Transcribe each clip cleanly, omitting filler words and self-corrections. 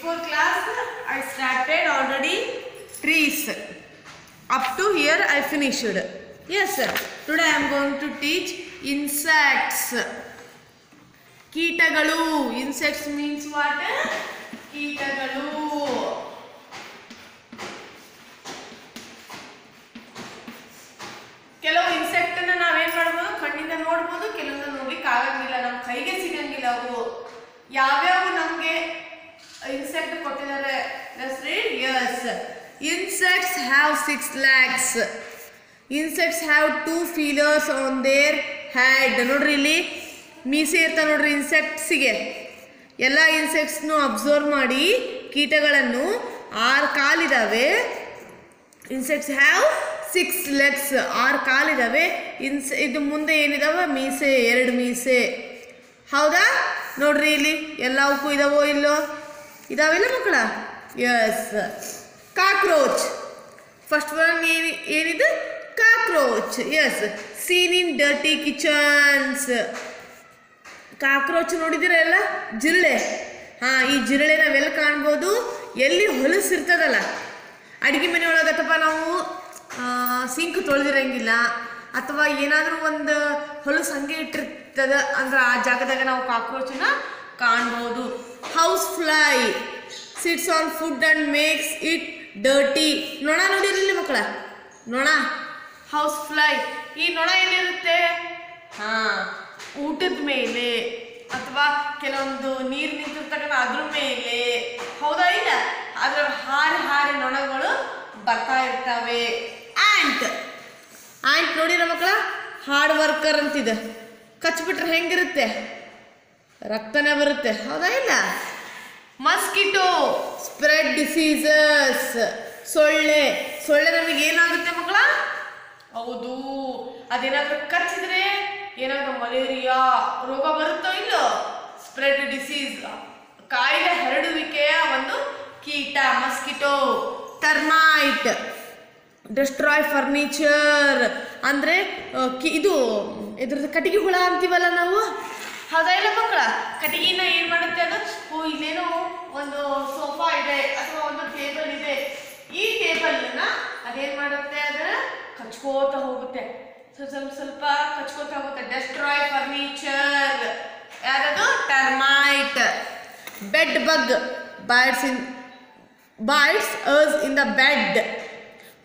Before class, I started already trees. Up to here I finished. Yes, sir. Today I am going to teach insects. Keetagalu. Insects means what? Keetagalu. ಕೆಲವು insect ಅನ್ನ ನಾವೇನ್ ಮಾಡಬಹುದು, ಕಣ್ಣಿಂದ ನೋಡಬಹುದು, ಕೆಲವೊಂದು ನೋಡ್ಲಿಕ್ಕೆ ಆಗಂಗಿಲ್ಲ, ನಮ್ಮ ಕೈಗೆ ಸಿಗಂಗಿಲ್ಲ. ಅವು ಯಾವ್ಯಾವ ನಮ್ಗೆ ಇನ್ಸೆಕ್ಟ್ ಕೊಟ್ಟಿದ್ದಾರೆ? Let's read. Yes. Insects have 6 legs. Insects have 2 feelers on their head. ನೋಡ್ರಿ ಇಲ್ಲಿ ಮೀಸೆ ಇರ್ತಾವ ನೋಡ್ರಿ ಇನ್ಸೆಕ್ಟ್ಸಿಗೆ. ಎಲ್ಲ ಇನ್ಸೆಕ್ಟ್ಸ್ನು ಅಬ್ಸರ್ವ್ ಮಾಡಿ, ಕೀಟಗಳನ್ನು 6 ಕಾಲಿದಾವೆ. Insects have 6 legs. 6 ಕಾಲಿದಾವೆ. ಇದು ಮುಂದೆ ಏನಿದಾವೆ? ಮೀಸೆ, 2 ಮೀಸೆ. ಹೌದಾ? ನೋಡ್ರಿ ಇಲ್ಲಿ ಎಲ್ಲವಕ್ಕೂ ಇದಾವೋ ಇಲ್ಲೋ? ಇದಾವಿಲ್ಲ ಮಕ್ಕಳ? ಎಸ್. ಕಾಕ್ರೋಚ್. ಫಸ್ಟ್ ಒನ್ ಏನಿದೆ? Cockroach. Yes. Seen in dirty kitchens. Cockroach ನೋಡಿದಿರ ಎಲ್ಲ? ಜಿರಳೆ. ಈ ಜಿರಳೆ ನಾವೆಲ್ಲ ಕಾಣ್ಬೋದು ಎಲ್ಲಿ ಹೊಲಸಿರ್ತದಲ್ಲ ಅಡುಗೆ ಮನೆ ಒಳಗೆ, ಅಥವಾ ನಾವು ಸಿಂಕ್ ತೊಳೆದಿರಂಗಿಲ್ಲ, ಅಥವಾ ಏನಾದರೂ ಒಂದು ಹೊಲಸು ಹಂಗೆ ಇಟ್ಟಿರ್ತದ ಅಂದ್ರೆ ಆ ಜಾಗದಾಗ ನಾವು ಕಾಕ್ರೋಚನ್ನ ಕಾಣ್ಬೋದು. House fly sits on food and makes it dirty. ನೊಣ ನೋಡಿರಲಿಲ್ಲ ಮಕ್ಕಳ? ನೊಣ, ಹೌಸ್ ಫ್ಲೈ. ಈ ನೊಣ ಏನಿರುತ್ತೆ? ಊಟದ ಮೇಲೆ ಅಥವಾ ಕೆಲವೊಂದು ನೀರು ನಿಂತಿರ್ತಕ್ಕಂಥ ಅದ್ರ ಮೇಲೆ, ಹೌದಾ ಇಲ್ಲ? ಅದ್ರ ಹಾರಿ ನೊಣಗಳು ಬರ್ತಾ ಇರ್ತವೆ. ಆಂಟ್. ಆಂಟ್ ನೋಡಿರ ಮಕ್ಕಳ? ಹಾರ್ಡ್ ವರ್ಕರ್ ಅಂತಿದೆ. ಕಚ್ಬಿಟ್ರೆ ಹೆಂಗಿರುತ್ತೆ? ರಕ್ತನೇ ಬರುತ್ತೆ, ಹೌದಾ ಇಲ್ಲ? Mosquito spread diseases. ಸೊಳ್ಳೆ ನಮಗೆ ಏನಾಗುತ್ತೆ ಮಕ್ಕಳ? ಹೌದು, ಅದೇನಾದ್ರೂ ಕಚ್ಚಿದ್ರೆ ಏನಾದ್ರೂ ಮಲೇರಿಯಾ ರೋಗ ಬರುತ್ತೋ ಇಲ್ಲೋ? ಸ್ಪ್ರೆಡ್ ಡಿಸೀಸ್, ಕಾಯಿಲೆ ಹರಡುವಿಕೆಯ ಒಂದು ಕೀಟ ಮಸ್ಕಿಟೋ. Termite destroy furniture. ಅಂದರೆ ಇದು ಇದ್ರದ್ದು ಕಟ್ಟಿಗೆ ಹುಳ ಅಂತೀವಲ್ಲ ನಾವು, ಹೌದಾ ಇಲ್ಲ ಮಕ್ಕಳ? ಕಟ್ಟಿಗೆನ ಏನು ಮಾಡುತ್ತೆ ಅದು? ಇಲ್ಲೇನೋ ಒಂದು ಸೋಫಾ ಇದೆ ಅಥವಾ ಒಂದು ಟೇಬಲ್ ಇದೆ, ಈ ಟೇಬಲ್ನ ಅದೇನು ಮಾಡುತ್ತೆ? ಅದರ ಕಚ್ಕೋತ ಹೋಗುತ್ತೆ, ಸ್ವಲ್ಪ ಕಚ್ಕೋತ ಹೋಗುತ್ತೆ. Destroy furniture. ಯಾರದು? Termite. Bed bug bites us in the bed.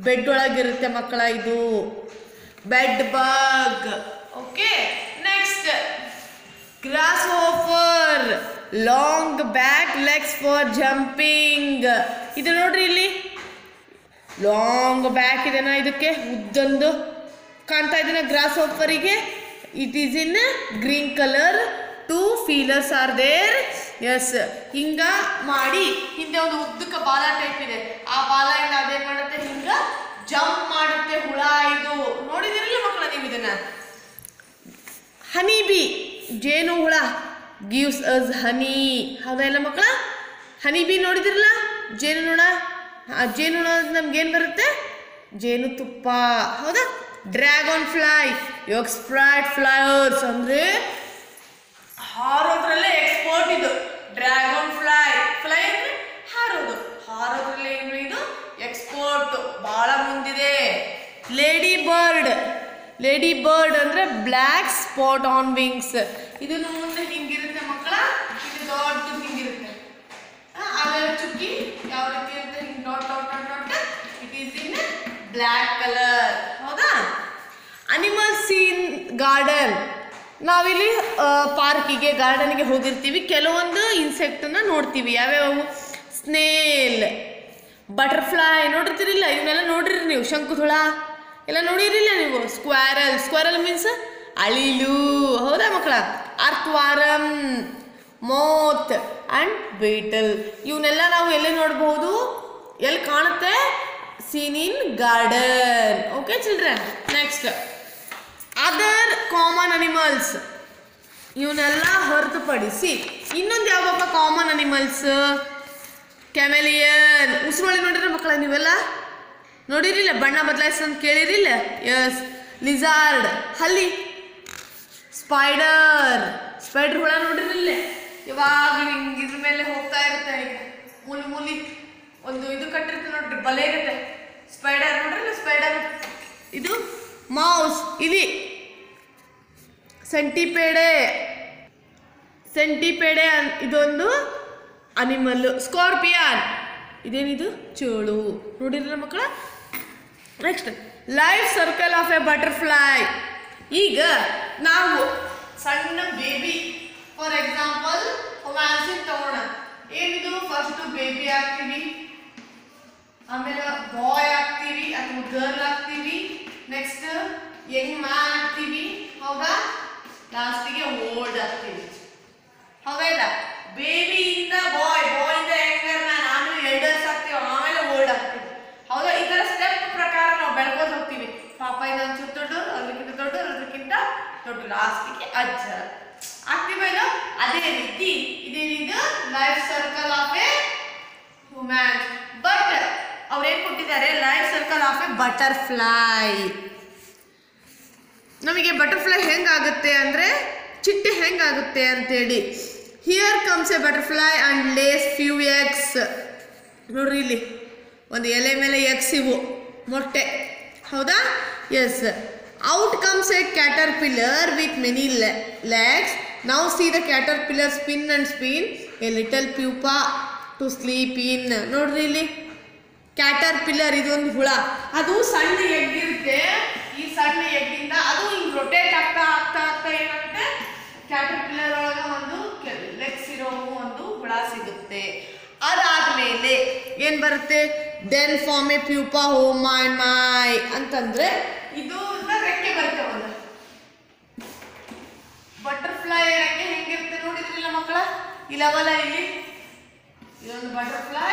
Bed ಒಳಗಿರುತ್ತೆ ಮಕ್ಕಳ ಇದು. Bed bug. Okay, next grasshopper. Long back legs for jumping. ಇದು ನೋಡ್ರಿ ಇಲ್ಲಿ ಲಾಂಗ್ ಬ್ಯಾಕ್ ಇದೆನಾ? ಇದಕ್ಕೆ ಉದ್ದೊಂದು ಕಾಣ್ತಾ ಇದೆನಾ ಗ್ರಾಸ್ ಹೋಫರಿಗೆ? It is in green colour. 2 feelers are there. Yes. ಹಿಂಗ ಮಾಡಿ ಹಿಂದೆ ಒಂದು ಉದ್ದಕ್ಕೆ ಬಾಲ ಟೈಪ್ ಇದೆ, ಆ ಬಾಲ ಇಂದ ಅದೇನ್ ಮಾಡುತ್ತೆ? ಹಿಂಗ ಜಂಪ್ ಮಾಡುತ್ತೆ ಹುಳ. ಇದು ನೋಡಿದಿರಲ್ಲ ಮಕ್ಕಳ ನೀವು ಇದನ್ನ? ಹನಿ ಬಿ, ಜೇನು ಹುಳ, ಗಿವ್ಸ್ ಅಸ್ ಹನಿ. ಹೌದಾ ಇಲ್ಲ ಮಕ್ಕಳ? ಹನಿ ಬಿ ನೋಡಿದಿರಲ್ಲ? ಜೇನುನೊಣ. ಜೇನುನೊಣ ನಮ್ಗೇನು ಬರುತ್ತೆ? ಜೇನು ತುಪ್ಪ, ಹೌದಾ? Dragonfly expert flyers. ಅಂದರೆ ಹಾರೋದ್ರಲ್ಲೇ ಎಕ್ಸ್ಪರ್ಟ್ ಇದು ಡ್ರ್ಯಾಗನ್ ಫ್ಲೈ. ಫ್ಲೈ ಅಂದ್ರೆ ಹಾರೋದ್ರಲ್ಲೇ ಏನು ಇದು? ಎಕ್ಸ್ಪರ್ಟ್, ಬಹಳ ಮುಂದಿದೆ. ಲೇಡಿ ಬರ್ಡ್ ಅಂದ್ರೆ ಬ್ಲ್ಯಾಕ್ ಸ್ಪಾಟ್ ಆನ್ ವಿಂಗ್ಸ್. ಇದು ಮುಂದೆ ಹಿಂಗಿರುತ್ತೆ ಮಕ್ಕಳ, ಇದು ದೊಡ್ಡ ಹಿಂಗಿರುತ್ತೆ. ಅದರ ಚುಕ್ಕಿ ಯಾವ ರೀತಿ ಇರುತ್ತೆ? ಹಿಂಗೆ dot. It is in black colour, ಹೌದಾ? Animals in garden. ನಾವಿಲ್ಲಿ ಪಾರ್ಕಿಗೆ, ಗಾರ್ಡನ್ಗೆ ಹೋಗಿರ್ತೀವಿ, ಕೆಲವೊಂದು ಇನ್ಸೆಕ್ಟನ್ನ ನೋಡ್ತೀವಿ. ಯಾವ್ಯಾವು? ಸ್ನೇಲ್, ಬಟರ್ಫ್ಲೈ ನೋಡಿರ್ತೀರಿಲ್ಲ? ಇವನ್ನೆಲ್ಲ ನೋಡಿರಿ ನೀವು. ಶಂಕುಹುಳ ಎಲ್ಲ ನೋಡಿರಿಲ್ಲ ನೀವು? ಸ್ಕ್ವಾರಲ್ ಮೀನ್ಸ್ ಅಳಿಲು, ಹೌದಾ ಮಕ್ಕಳ? ಅರ್ಥ್ವಾರಮ್, ಮೋತ್ ಆ್ಯಂಡ್ ಬೀಟಲ್. ಇವನ್ನೆಲ್ಲ ನಾವು ಎಲ್ಲಿ ನೋಡ್ಬೋದು? ಎಲ್ಲಿ ಕಾಣುತ್ತೆ? Seen in garden. Okay children. Next other common animals. ಇವನ್ನೆಲ್ಲ ಹೊರತುಪಡಿಸಿ ಇನ್ನೊಂದು ಯಾವಪ್ಪ ಕಾಮನ್ ಅನಿಮಲ್ಸ್? ಕ್ಯಾಮೆಲಿಯನ್. ಉಸಿರೊಳಗೆ ನೋಡಿದ್ರೆ ಮಕ್ಕಳ ನೀವೆಲ್ಲ ನೋಡಿರಿಲ್ಲ? ಬಣ್ಣ ಬದಲಾಯಿಸಂತ ಕೇಳಿರಿಲ್ಲ? ಎಸ್. ಲಿಜಾರ್ಡ್, ಹಲ್ಲಿ. ಸ್ಪೈಡರ್ ಹುಳ ನೋಡಿರಿಲ್ಲ? ಯಾವಾಗಲೂ ಹಿಂಗೆ ಇದ್ರ ಮೇಲೆ ಹೋಗ್ತಾ ಇರುತ್ತೆ. ಮೂಲಿ ಮೂಲಿ ಒಂದು ಇದು ಕಟ್ಟಿರ್ತೀವಿ ನೋಡ್ರಿ, ಬಲೆ ಇರುತ್ತೆ. ಸ್ಪೈಡರ್ ನೋಡ್ರಿ, ಸ್ಪೈಡರ್. ಇದು ಮೌಸ್, ಇಲಿ. ಸೆಂಟಿಪೇಡೆ, ಸೆಂಟಿಪೇಡೆ ಇದೊಂದು ಅನಿಮಲ್. ಸ್ಕಾರ್ಪಿಯನ್, ಇದೇನಿದು? ಚೇಳು. ನೋಡಿರಲ್ಲ ಮಕ್ಕಳ. Next life circle of a butterfly. ಈಗ ನಾವು ಸಣ್ಣ ಬೇಬಿ, ಫಾರ್ ಎಕ್ಸಾಂಪಲ್ ಹ್ಯೂಮ್ಯಾನ್ಸಿನ್ ತಗೋಣ. ಏನಿದು? ಫಸ್ಟ್ ಬೇಬಿ ಆಗ್ತೀವಿ, ಆಮೇಲೆ ಬಾಯ್ ಆಗ್ತೀವಿ ಅಥವಾ ಗರ್ಲ್ ಆಗ್ತೀವಿ, ನೆಕ್ಸ್ಟ್ ಯಂಗ್ ಮ್ಯಾನ್ ಆಗ್ತೀವಿ, ಹೌದಾ? ಲಾಸ್ಟಿಗೆ ಓಲ್ಡ್ ಆಗ್ತೀವಿ, ಹೌದಾ? ಬೇಬಿಯಿಂದ ಬಾಯ್, ಬಾಯಿಂದ ಯಂಗರ್ ಮ್ಯಾನ್, ಆಮೇಲೆ ಎಲ್ಡರ್ಸ್ ಆಗ್ತೀವಿ, ಆಮೇಲೆ ಓಲ್ಡ್ ಆಗ್ತೀವಿ, ಹೌದಾ? ಈ ತರ ಸ್ಟೆಪ್ ಪ್ರಕಾರ ನಾವು ಬೆಳ್ಕೊಂಡು ಹೋಗ್ತೀವಿ. ಪಾಪ ಇದೊಂದು ಚೂರು ದೊಡ್ಡದು, ಅದಕ್ಕಿಂತ ದೊಡ್ಡದು, ಅದಕ್ಕಿಂತ ದೊಡ್ಡ, ಲಾಸ್ಟಿಗೆ ಅಜ್ಜ ಆಗ್ತೀವಲ್ಲ. ಅದೇ ರೀತಿ ಇದೇನಿದು? Life circle of a human. But ಅವ್ರೇನ್ ಕೊಟ್ಟಿದ್ದಾರೆ? Life circle of a butterfly. ನಮಗೆ ಬಟರ್ಫ್ಲೈ ಹೆಂಗಾಗುತ್ತೆ ಅಂದರೆ, ಚಿಟ್ಟೆ ಹೆಂಗಾಗುತ್ತೆ ಅಂತೇಳಿ. Here comes a butterfly and lays few eggs. ನೋಡ್ರಿ ಇಲ್ಲಿ ಒಂದು ಎಲೆ ಮೇಲೆ ಎಗ್ಸ್, ಇವು ಮೊಟ್ಟೆ, ಹೌದಾ? Yes. Out comes a caterpillar with many legs. Now see the caterpillar spin and spin a little pupa to sleep in. ನೋಡ್ರಿ ಇಲ್ಲಿ ಕ್ಯಾಟರ್ಪಿಲ್ಲರ್, ಇದೊಂದು ಹುಳ. ಅದು ಸಣ್ಣ ಎಗ್ ಇರುತ್ತೆ. ಈ ಸಣ್ಣ ಎಗ್ಗಿಂದ ಅದು ಹಿಂಗ್ ರೊಟೇಟ್ ಆಗ್ತಾ ಆಗ್ತಾ ಆಗ್ತಾ ಏನಾಗುತ್ತೆ? ಕ್ಯಾಟರ್ಪಿಲ್ಲರ್ ಒಳಗ ಒಂದು ಲೆಗ್ಸ್ ಇರೋ ಒಂದು ಹುಳ ಸಿಗುತ್ತೆ. ಅದಾದ್ಮೇಲೆ ಏನ್ ಬರುತ್ತೆ? Then form a pupa. ಓ ಮೈ ಮೈ ಅಂತಂದ್ರೆ ಇದು ರೆಕ್ಕೆ ಬರುತ್ತೆ. ಒಂದು ಬಟರ್ಫ್ಲೈ ರೆಕ್ಕೆ ಹೆಂಗಿರುತ್ತೆ ನೋಡಿದ್ರಿಲ್ಲ ಮಕ್ಕಳ? ಇಲ್ಲವಲ್ಲ, ಇಲ್ಲಿ ಇದೊಂದು ಬಟರ್ಫ್ಲೈ,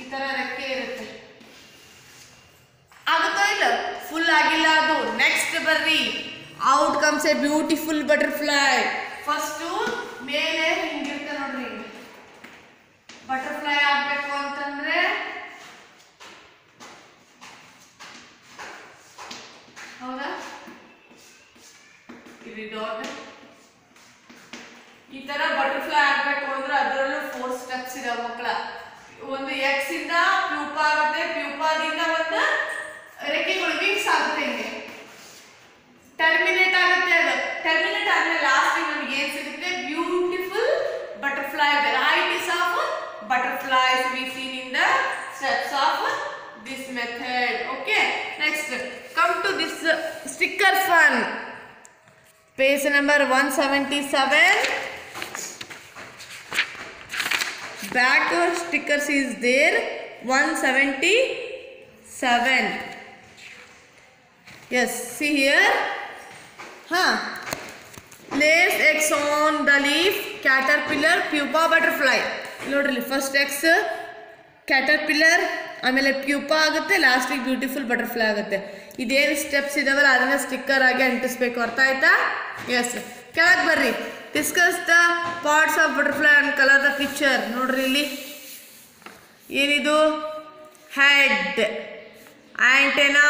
ಈ ತರ ರೆಕ್ಕೆ ಇರುತ್ತೆ. ಆಗುತ್ತಾ ಇಲ್ಲ? ಫುಲ್ ಆಗಿಲ್ಲ ಅದು. ನೆಕ್ಸ್ಟ್ ಬರ್ರಿ. Out comes A beautiful butterfly. First ಮೇಲೆ ಹಿಂಗಿರುತ್ತೆ ನೋಡ್ರಿ. ಬಟರ್ಫ್ಲೈ ಆಗ್ಬೇಕು ಅಂತಂದ್ರೆ ಹೌದಾ? ಇಲ್ಲಿ ಡಾಟ್. ಈ ತರ ಬಟರ್ಫ್ಲೈ ಆಗ್ಬೇಕು ಅಂದ್ರೆ ಅದರಲ್ಲೂ 4 ಸ್ಟೆಪ್ಸ್ ಇದಾವೆ ಮಕ್ಕಳ. ಒಂದು ಎಕ್ಸ್ ಇಂದ ಪ್ಯೂಪಾ ಆಗುತ್ತೆ, ಪ್ಯೂಪಾದಿಂದ ಒಂದು ರೆಕ್ಕೆಗಳು ವಿಂಗ್ಸ್ ಆಗುತ್ತೆ, ಹಿಂಗೆ ಟರ್ಮಿನೇಟ್ ಆಗುತ್ತೆ. ಅದು ಟರ್ಮಿನೇಟ್ ಆದ್ಮೇಲೆ ಲಾಸ್ಟ್ ನಮಗೆ ಏನ್ ಸಿಗುತ್ತೆ? Beautiful butterfly. Varieties of butterflies we seen in the steps of this method. Okay, next come to this sticker fun. Page number 177. Back stickers is there. 177. Yes, see here. Lace eggs on the leaf. Caterpillar, pupa, butterfly. ನೋಡ್ರಿ, first X caterpillar, ಆಮೇಲೆ pupa ಆಗುತ್ತೆ, ಲಾಸ್ಟಿಗೆ beautiful butterfly ಆಗುತ್ತೆ. ಇದೇನು steps ಇದಾವಲ್ಲ ಅದನ್ನ sticker ಆಗಿ ಅಂಟಿಸ್ಬೇಕು. ಅರ್ಥ ಆಯ್ತಾ? ಎಸ್. ಕೆಳಗೆ ಬರ್ರಿ. Discuss the parts of butterfly and colour the picture. ನೋಡ್ರಿ ಇಲ್ಲಿ ಏನಿದು? ಹೆಡ್, ಆಂಟೆನಾ,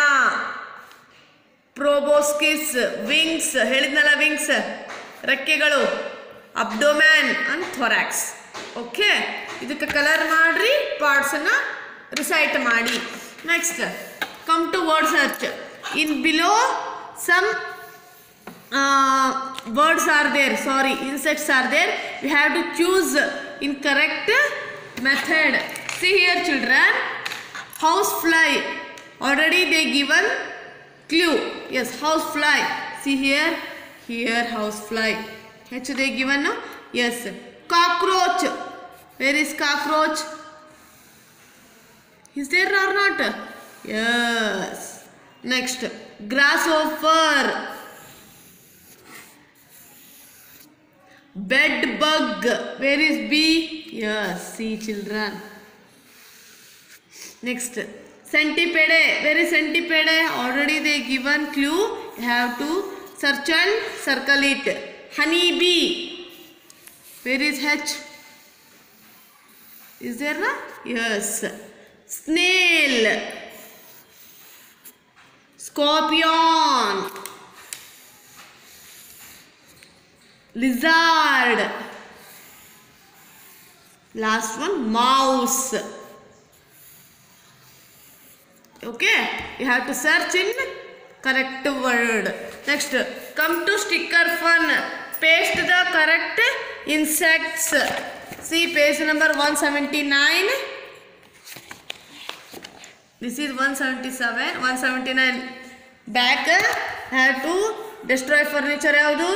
ಪ್ರೋಬೋಸ್ಕಿಸ್, ವಿಂಗ್ಸ್, ಹೇಳಿದ್ನಲ್ಲ ವಿಂಗ್ಸ್, ರೆಕ್ಕೆಗಳು, ಅಬ್ಡೋಮ್ಯಾನ್ ಅಂಡ್ ಥೊರಾಕ್ಸ್. ಓಕೆ, ಇದಕ್ಕೆ ಕಲರ್ ಮಾಡ್ರಿ, ಪಾರ್ಟ್ಸನ್ನು ರಿಸೈಟ್ ಮಾಡಿ. Next come to word search. In below some words are there, sorry, insects are there. We have to choose in correct method. See here children, house fly, already they given clue. Yes, house fly. See here, here house fly. H they given no? Yes. Cockroach, where is cockroach? Is there or not? Yes. Next, grasshopper, bed bug, where is bee? Yes, see children. Next, centipede, where is centipede? Already they given clue, you have to search and circle it. Honey bee, where is H? Is there na? Yes. Snail, scorpion, lizard, Last one, mouse. Okay, you have to search in correct word. Next, come to sticker fun. Paste the correct insects. See page number 179. This is 177, 179. Back have to destroy furniture ಯಾವುದು,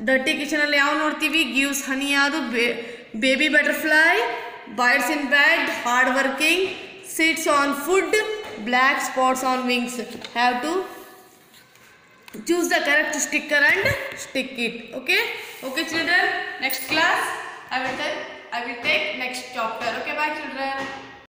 dirty kitchen ಅಲ್ಲಿ ಯಾವ ನೋಡ್ತೀವಿ, gives honey ಯಾವುದು, baby butterfly, bites in bed, hard working, sits on food, black spots on wings. Have to choose the correct sticker and stick it. Okay, okay children, next class I will take next chapter. Okay, bye children.